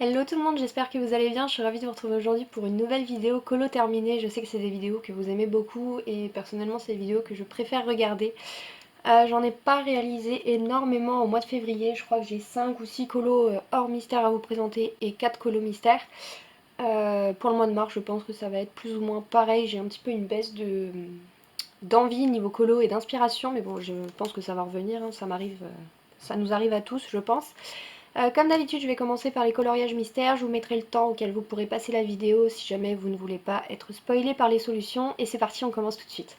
Hello tout le monde, j'espère que vous allez bien. Je suis ravie de vous retrouver aujourd'hui pour une nouvelle vidéo colo terminée. Je sais que c'est des vidéos que vous aimez beaucoup et personnellement c'est des vidéos que je préfère regarder. J'en ai pas réalisé énormément au mois de février. Je crois que j'ai 5 ou 6 colos hors mystère à vous présenter et 4 colos mystères. Pour le mois de mars, je pense que ça va être plus ou moins pareil. J'ai un petit peu une baisse d'envie niveau colo et d'inspiration, mais bon, je pense que ça va revenir, hein. Ça m'arrive, ça nous arrive à tous, je pense. Comme d'habitude, je vais commencer par les coloriages mystères. Je vous mettrai le temps auquel vous pourrez passer la vidéo si jamais vous ne voulez pas être spoilé par les solutions. Et c'est parti, on commence tout de suite.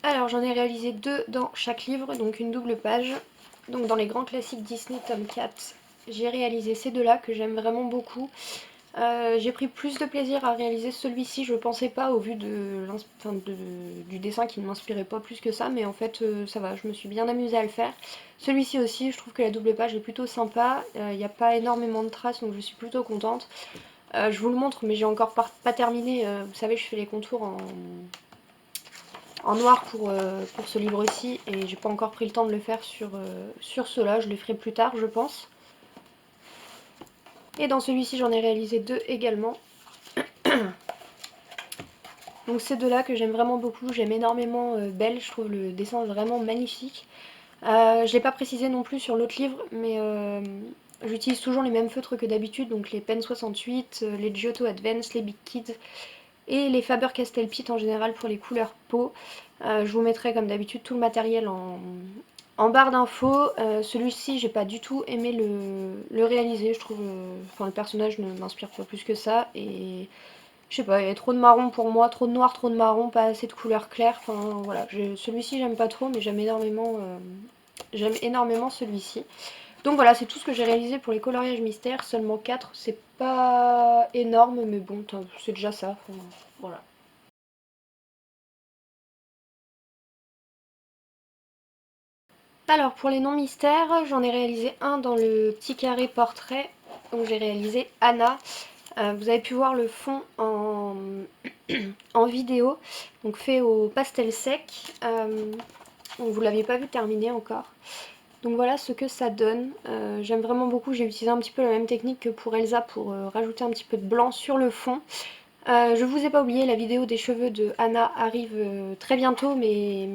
Alors j'en ai réalisé 2 dans chaque livre, donc une double page. Donc dans les grands classiques Disney tome 4, j'ai réalisé ces deux-là que j'aime vraiment beaucoup. J'ai pris plus de plaisir à réaliser celui-ci, je pensais pas au vu du dessin qui ne m'inspirait pas plus que ça, mais en fait ça va, je me suis bien amusée à le faire. Celui-ci aussi, je trouve que la double page est plutôt sympa, il n'y a pas énormément de traces donc je suis plutôt contente. Je vous le montre mais j'ai encore pas terminé, vous savez je fais les contours en noir pour ce livre-ci et j'ai pas encore pris le temps de le faire sur ceux-là, je les ferai plus tard je pense. Et dans celui-ci j'en ai réalisé 2 également. Donc ces deux-là que j'aime vraiment beaucoup, j'aime énormément Belle, je trouve le dessin vraiment magnifique. Je ne l'ai pas précisé non plus sur l'autre livre, mais j'utilise toujours les mêmes feutres que d'habitude, donc les Pen 68, les Giotto Advance, les Big Kids et les Faber-Castell Pitt en général pour les couleurs peau. Je vous mettrai comme d'habitude tout le matériel en barre d'infos. Celui-ci, j'ai pas du tout aimé le réaliser, je trouve, enfin le personnage ne m'inspire pas plus que ça et je sais pas, il y a trop de marron pour moi, trop de noir, trop de marron, pas assez de couleurs claires. Enfin voilà, celui-ci j'aime pas trop, mais j'aime énormément celui-ci. Donc voilà, c'est tout ce que j'ai réalisé pour les coloriages mystères, seulement 4, c'est pas énorme, mais bon, c'est déjà ça. Enfin, voilà. Alors pour les non mystères, j'en ai réalisé un dans le petit carré portrait, donc j'ai réalisé Anna. Vous avez pu voir le fond en vidéo, donc fait au pastel sec. Vous l'aviez pas vu terminer encore. Donc voilà ce que ça donne. J'aime vraiment beaucoup, j'ai utilisé un petit peu la même technique que pour Elsa pour rajouter un petit peu de blanc sur le fond. Je vous ai pas oublié, la vidéo des cheveux de Anna arrive très bientôt, mais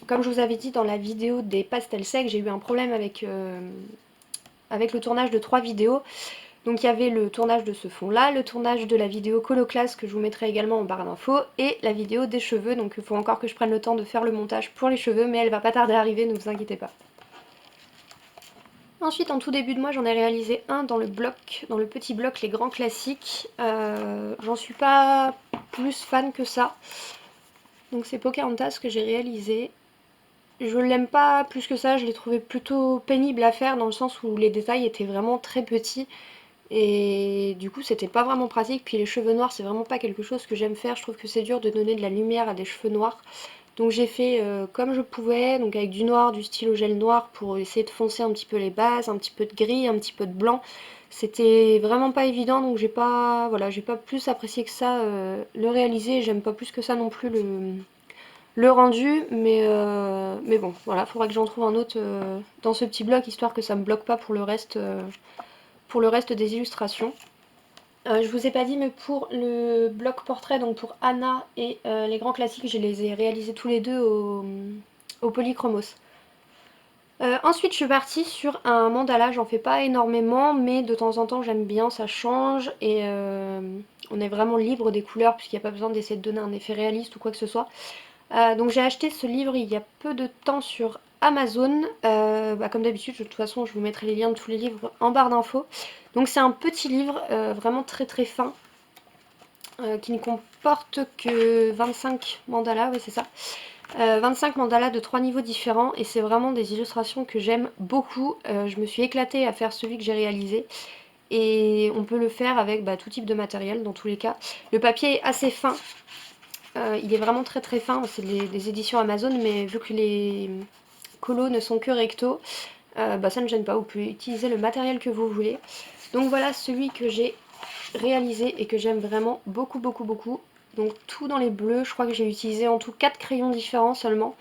comme je vous avais dit dans la vidéo des pastels secs, j'ai eu un problème avec le tournage de 3 vidéos. Donc il y avait le tournage de ce fond là, le tournage de la vidéo Coloclass que je vous mettrai également en barre d'infos et la vidéo des cheveux, donc il faut encore que je prenne le temps de faire le montage pour les cheveux mais elle va pas tarder à arriver, ne vous inquiétez pas. Ensuite en tout début de mois j'en ai réalisé un dans le bloc, dans le petit bloc les grands classiques. J'en suis pas plus fan que ça. Donc c'est Pocahontas que j'ai réalisé. Je l'aime pas plus que ça, je l'ai trouvé plutôt pénible à faire dans le sens où les détails étaient vraiment très petits. Et du coup c'était pas vraiment pratique, puis les cheveux noirs c'est vraiment pas quelque chose que j'aime faire, je trouve que c'est dur de donner de la lumière à des cheveux noirs. Donc j'ai fait comme je pouvais, donc avec du noir, du stylo gel noir pour essayer de foncer un petit peu les bases, un petit peu de gris, un petit peu de blanc. C'était vraiment pas évident donc j'ai pas plus apprécié que ça le réaliser, j'aime pas plus que ça non plus le rendu, mais bon voilà, faudra que j'en trouve un autre dans ce petit bloc histoire que ça me bloque pas pour le reste des illustrations. Je vous ai pas dit, mais pour le bloc portrait, donc pour Anna et les grands classiques, je les ai réalisés tous les deux au polychromos. Ensuite, je suis partie sur un mandala. J'en fais pas énormément, mais de temps en temps, j'aime bien, ça change et on est vraiment libre des couleurs puisqu'il n'y a pas besoin d'essayer de donner un effet réaliste ou quoi que ce soit. Donc j'ai acheté ce livre il y a peu de temps sur Amazon. Comme d'habitude, de toute façon, je vous mettrai les liens de tous les livres en barre d'infos. Donc c'est un petit livre vraiment très très fin qui ne comporte que 25 mandalas, oui c'est ça. 25 mandalas de 3 niveaux différents et c'est vraiment des illustrations que j'aime beaucoup. Je me suis éclatée à faire celui que j'ai réalisé et on peut le faire avec tout type de matériel dans tous les cas. Le papier est assez fin, il est vraiment très très fin, c'est des éditions Amazon mais vu que les colos ne sont que recto, ça ne gêne pas, vous pouvez utiliser le matériel que vous voulez. Donc voilà celui que j'ai réalisé et que j'aime vraiment beaucoup beaucoup beaucoup. Donc tout dans les bleus, je crois que j'ai utilisé en tout 4 crayons différents seulement.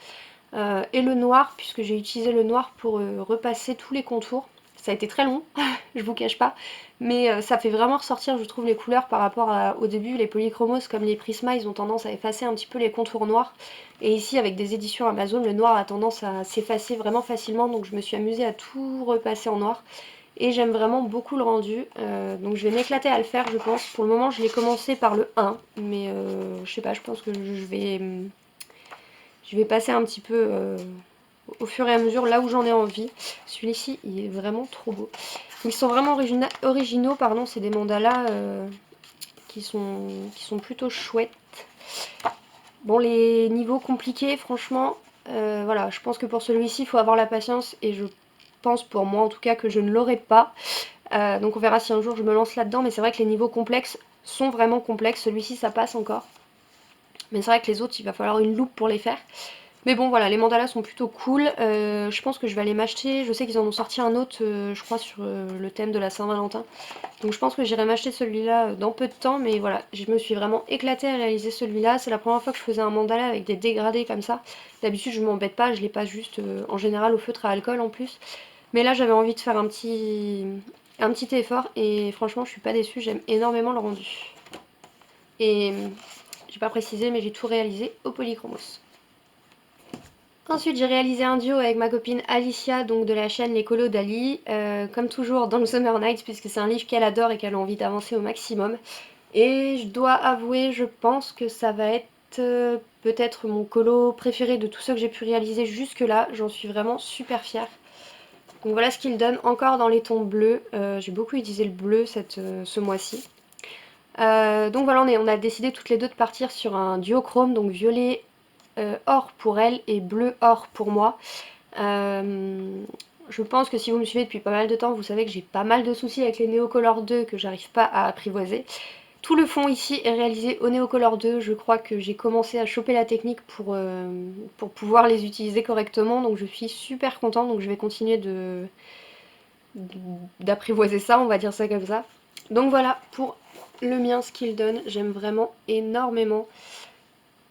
et le noir, puisque j'ai utilisé le noir pour repasser tous les contours. Ça a été très long, je vous cache pas, mais ça fait vraiment ressortir, je trouve, les couleurs par rapport au début. Les polychromos comme les Prisma, ils ont tendance à effacer un petit peu les contours noirs, et ici avec des éditions Amazon, le noir a tendance à s'effacer vraiment facilement, donc je me suis amusée à tout repasser en noir. Et j'aime vraiment beaucoup le rendu, donc je vais m'éclater à le faire, je pense. Pour le moment je l'ai commencé par le 1, mais je sais pas, je pense que je vais passer un petit peu au fur et à mesure là où j'en ai envie. Celui-ci il est vraiment trop beau. Ils sont vraiment originaux, pardon, c'est des mandalas qui sont plutôt chouettes. Bon, les niveaux compliqués, franchement, voilà, je pense que pour celui-ci il faut avoir la patience, et je pense pour moi en tout cas que je ne l'aurai pas. Donc on verra si un jour je me lance là-dedans, mais c'est vrai que les niveaux complexes sont vraiment complexes. Celui-ci ça passe encore, mais c'est vrai que les autres il va falloir une loupe pour les faire. Mais bon voilà, les mandalas sont plutôt cool. Je pense que je vais aller m'acheter, je sais qu'ils en ont sorti un autre, je crois sur le thème de la Saint-Valentin. Donc je pense que j'irai m'acheter celui-là dans peu de temps, mais voilà, je me suis vraiment éclatée à réaliser celui-là. C'est la première fois que je faisais un mandala avec des dégradés comme ça. D'habitude je m'embête pas, je les passe juste en général au feutre à alcool en plus. Mais là j'avais envie de faire un petit effort, et franchement je suis pas déçue, j'aime énormément le rendu. Et j'ai pas précisé, mais j'ai tout réalisé au polychromos. Ensuite j'ai réalisé un duo avec ma copine Alicia, donc de la chaîne Les Colos d'Ali, comme toujours dans le Summer Nights, puisque c'est un livre qu'elle adore et qu'elle a envie d'avancer au maximum. Et je dois avouer, je pense que ça va être peut-être mon colo préféré de tous ceux que j'ai pu réaliser jusque là. J'en suis vraiment super fière. Donc voilà ce qu'il donne, encore dans les tons bleus. J'ai beaucoup utilisé le bleu ce mois-ci. Donc voilà, on a décidé toutes les deux de partir sur un duochrome, donc violet or pour elle et bleu or pour moi. Je pense que si vous me suivez depuis pas mal de temps, vous savez que j'ai pas mal de soucis avec les Neocolor 2 que j'arrive pas à apprivoiser. Tout le fond ici est réalisé au Neocolor 2. Je crois que j'ai commencé à choper la technique pour pouvoir les utiliser correctement, donc je suis super contente. Donc je vais continuer d'apprivoiser ça, on va dire ça comme ça. Donc voilà pour le mien, ce qu'il donne, j'aime vraiment énormément.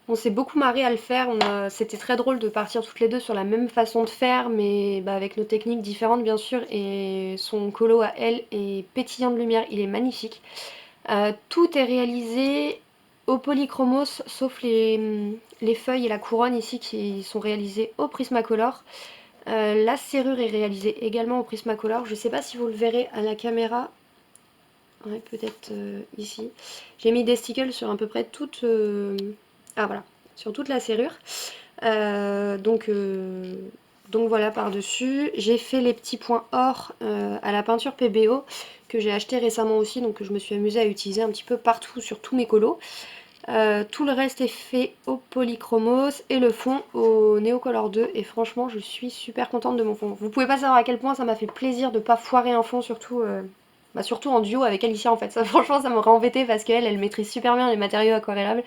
On s'est beaucoup marré à le faire, c'était très drôle de partir toutes les deux sur la même façon de faire, mais avec nos techniques différentes bien sûr, et son colo à elle est pétillant de lumière, il est magnifique. Tout est réalisé au polychromos, sauf les feuilles et la couronne ici qui sont réalisées au Prismacolor. La serrure est réalisée également au Prismacolor. Je ne sais pas si vous le verrez à la caméra. Ouais, peut-être ici. J'ai mis des stickers sur à peu près toute... Ah voilà, sur toute la serrure. Donc voilà par-dessus. J'ai fait les petits points or à la peinture PBO que j'ai acheté récemment aussi, donc que je me suis amusée à utiliser un petit peu partout sur tous mes colos. Tout le reste est fait au polychromos et le fond au Neocolor 2, et franchement je suis super contente de mon fond. Vous pouvez pas savoir à quel point ça m'a fait plaisir de pas foirer un fond, surtout en duo avec Alicia en fait. Ça, franchement ça m'aurait embêté parce qu'elle maîtrise super bien les matériaux aquarellables.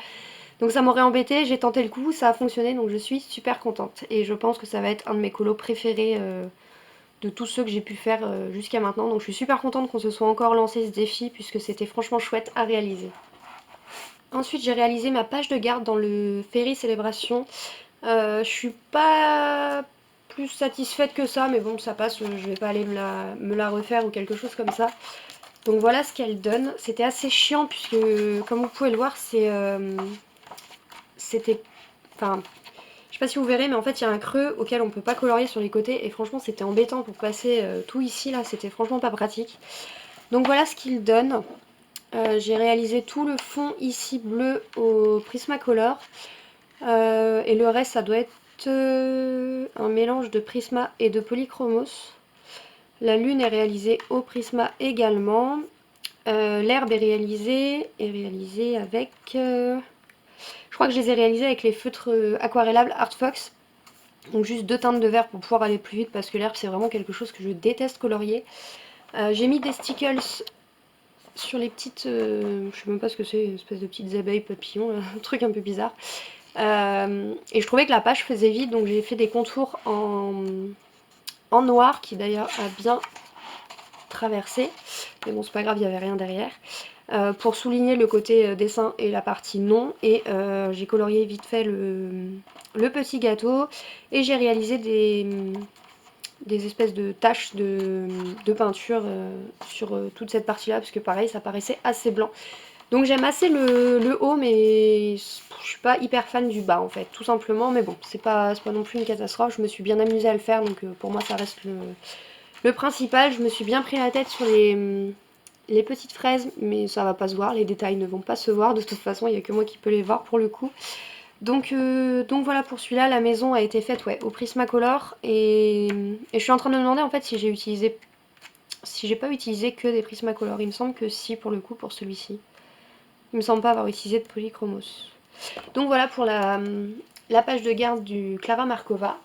Donc ça m'aurait embêté, j'ai tenté le coup, ça a fonctionné, donc je suis super contente. Et je pense que ça va être un de mes colos préférés de tous ceux que j'ai pu faire jusqu'à maintenant. Donc je suis super contente qu'on se soit encore lancé ce défi, puisque c'était franchement chouette à réaliser. Ensuite j'ai réalisé ma page de garde dans le Ferry Célébration. Je suis pas plus satisfaite que ça, mais bon ça passe, je vais pas aller me la refaire ou quelque chose comme ça. Donc voilà ce qu'elle donne. C'était assez chiant puisque comme vous pouvez le voir c'était... Enfin, je sais pas si vous verrez, mais en fait il y a un creux auquel on peut pas colorier sur les côtés, et franchement c'était embêtant pour passer tout ici là, c'était franchement pas pratique. Donc voilà ce qu'il donne. J'ai réalisé tout le fond ici bleu au Prismacolor, et le reste ça doit être un mélange de Prisma et de Polychromos. La lune est réalisée au Prisma également. L'herbe est réalisée avec... je crois que je les ai réalisés avec les feutres aquarellables Art Fox. Donc juste 2 teintes de vert pour pouvoir aller plus vite, parce que l'herbe c'est vraiment quelque chose que je déteste colorier. J'ai mis des stickers sur les petites... je sais même pas ce que c'est, une espèce de petites abeilles papillons, un truc un peu bizarre. Et je trouvais que la page faisait vide, donc j'ai fait des contours en noir, qui d'ailleurs a bien traversé. Mais bon c'est pas grave, il n'y avait rien derrière. Pour souligner le côté dessin et la partie non, et j'ai colorié vite fait le petit gâteau et j'ai réalisé des espèces de taches de peinture sur toute cette partie-là parce que pareil, ça paraissait assez blanc. Donc j'aime assez le haut, mais je suis pas hyper fan du bas en fait, tout simplement. Mais bon, c'est pas non plus une catastrophe. Je me suis bien amusée à le faire, donc pour moi ça reste le principal. Je me suis bien pris la tête sur les petites fraises, mais ça va pas se voir. Les détails ne vont pas se voir. De toute façon, il n'y a que moi qui peux les voir pour le coup. Donc voilà pour celui-là. La maison a été faite ouais, au Prismacolor. Et je suis en train de me demander en fait si j'ai utilisé... Si j'ai pas utilisé que des Prismacolor. Il me semble que si pour le coup pour celui-ci. Il me semble pas avoir utilisé de polychromos. Donc voilà pour la page de garde du Clara Markova.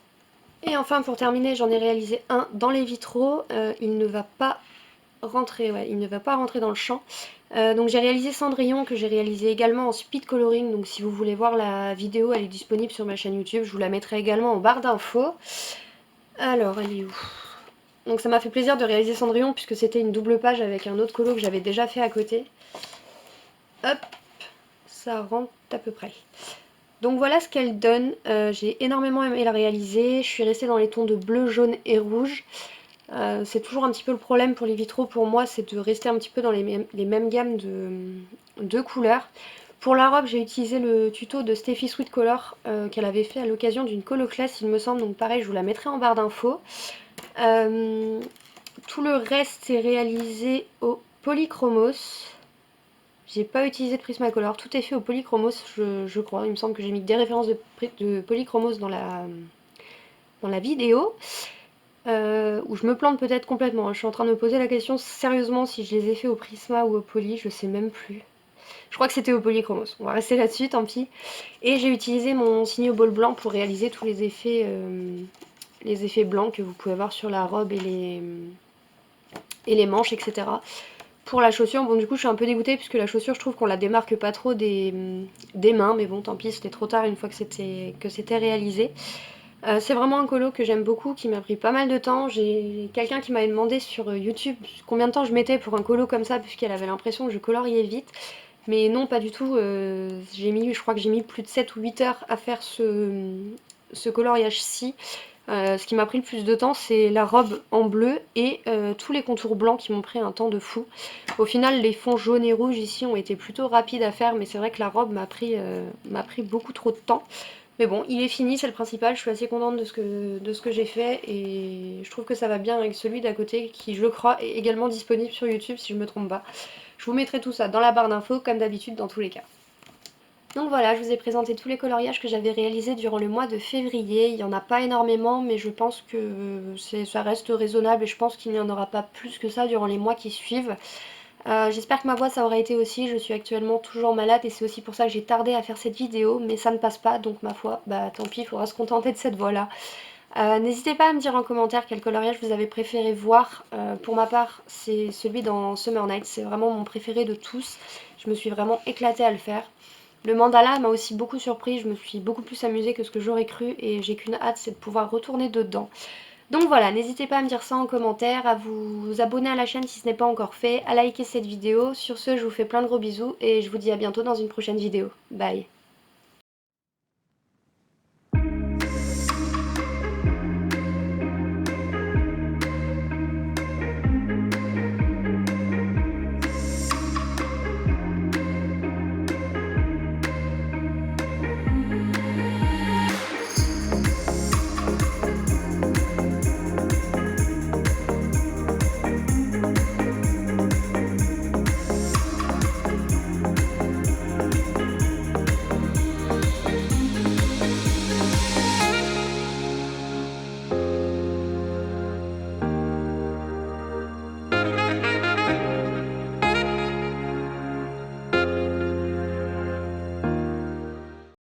Et enfin pour terminer, j'en ai réalisé un dans les vitraux. Il ne va pas rentrer, ouais, il ne va pas rentrer dans le champ. Donc j'ai réalisé Cendrillon que j'ai réalisé également en speed coloring. Donc si vous voulez voir la vidéo, elle est disponible sur ma chaîne YouTube. Je vous la mettrai également en barre d'infos. Alors elle est où? Donc ça m'a fait plaisir de réaliser Cendrillon puisque c'était une double page avec un autre colo que j'avais déjà fait à côté. Hop, ça rentre à peu près. Donc voilà ce qu'elle donne. J'ai énormément aimé la réaliser. Je suis restée dans les tons de bleu, jaune et rouge. C'est toujours un petit peu le problème pour les vitraux pour moi, c'est de rester un petit peu dans les mêmes gammes de couleurs. Pour la robe, j'ai utilisé le tuto de Steffi Sweet Color qu'elle avait fait à l'occasion d'une colo classe, il me semble. Donc pareil, je vous la mettrai en barre d'infos. Tout le reste, c'est réalisé au Polychromos. J'ai pas utilisé de Prismacolor, tout est fait au Polychromos, je crois. Il me semble que j'ai mis des références de Polychromos dans la vidéo. Où je me plante peut-être complètement. Hein. Je suis en train de me poser la question sérieusement si je les ai fait au Prisma ou au Poly, je sais même plus. Je crois que c'était au Polychromos. On va rester là-dessus, tant pis. Et j'ai utilisé mon Signoball blanc pour réaliser tous les effets blancs que vous pouvez voir sur la robe et les manches, etc. Pour la chaussure, bon du coup je suis un peu dégoûtée puisque la chaussure je trouve qu'on la démarque pas trop des mains, mais bon tant pis, c'était trop tard une fois que c'était réalisé. C'est vraiment un colo que j'aime beaucoup, qui m'a pris pas mal de temps. J'ai quelqu'un qui m'avait demandé sur YouTube combien de temps je mettais pour un colo comme ça, puisqu'elle avait l'impression que je coloriais vite. Mais non, pas du tout. Je crois que j'ai mis plus de 7 ou 8 heures à faire ce coloriage-ci. Ce qui m'a pris le plus de temps, c'est la robe en bleu et tous les contours blancs qui m'ont pris un temps de fou. Au final, les fonds jaunes et rouges ici ont été plutôt rapides à faire, mais c'est vrai que la robe m'a pris beaucoup trop de temps. Mais bon, il est fini, c'est le principal. Je suis assez contente de ce que j'ai fait et je trouve que ça va bien avec celui d'à côté qui, je crois, est également disponible sur YouTube si je me trompe pas. Je vous mettrai tout ça dans la barre d'infos comme d'habitude dans tous les cas. Donc voilà, je vous ai présenté tous les coloriages que j'avais réalisés durant le mois de février. Il n'y en a pas énormément, mais je pense que ça reste raisonnable et je pense qu'il n'y en aura pas plus que ça durant les mois qui suivent. J'espère que ma voix ça aura été aussi, je suis actuellement toujours malade et c'est aussi pour ça que j'ai tardé à faire cette vidéo, mais ça ne passe pas, donc ma foi, bah tant pis, il faudra se contenter de cette voix là. N'hésitez pas à me dire en commentaire quel coloriage vous avez préféré voir. Pour ma part, c'est celui dans Summer Night, c'est vraiment mon préféré de tous. Je me suis vraiment éclatée à le faire. Le mandala m'a aussi beaucoup surpris, je me suis beaucoup plus amusée que ce que j'aurais cru et j'ai qu'une hâte, c'est de pouvoir retourner dedans. Donc voilà, n'hésitez pas à me dire ça en commentaire, à vous abonner à la chaîne si ce n'est pas encore fait, à liker cette vidéo. Sur ce, je vous fais plein de gros bisous et je vous dis à bientôt dans une prochaine vidéo. Bye!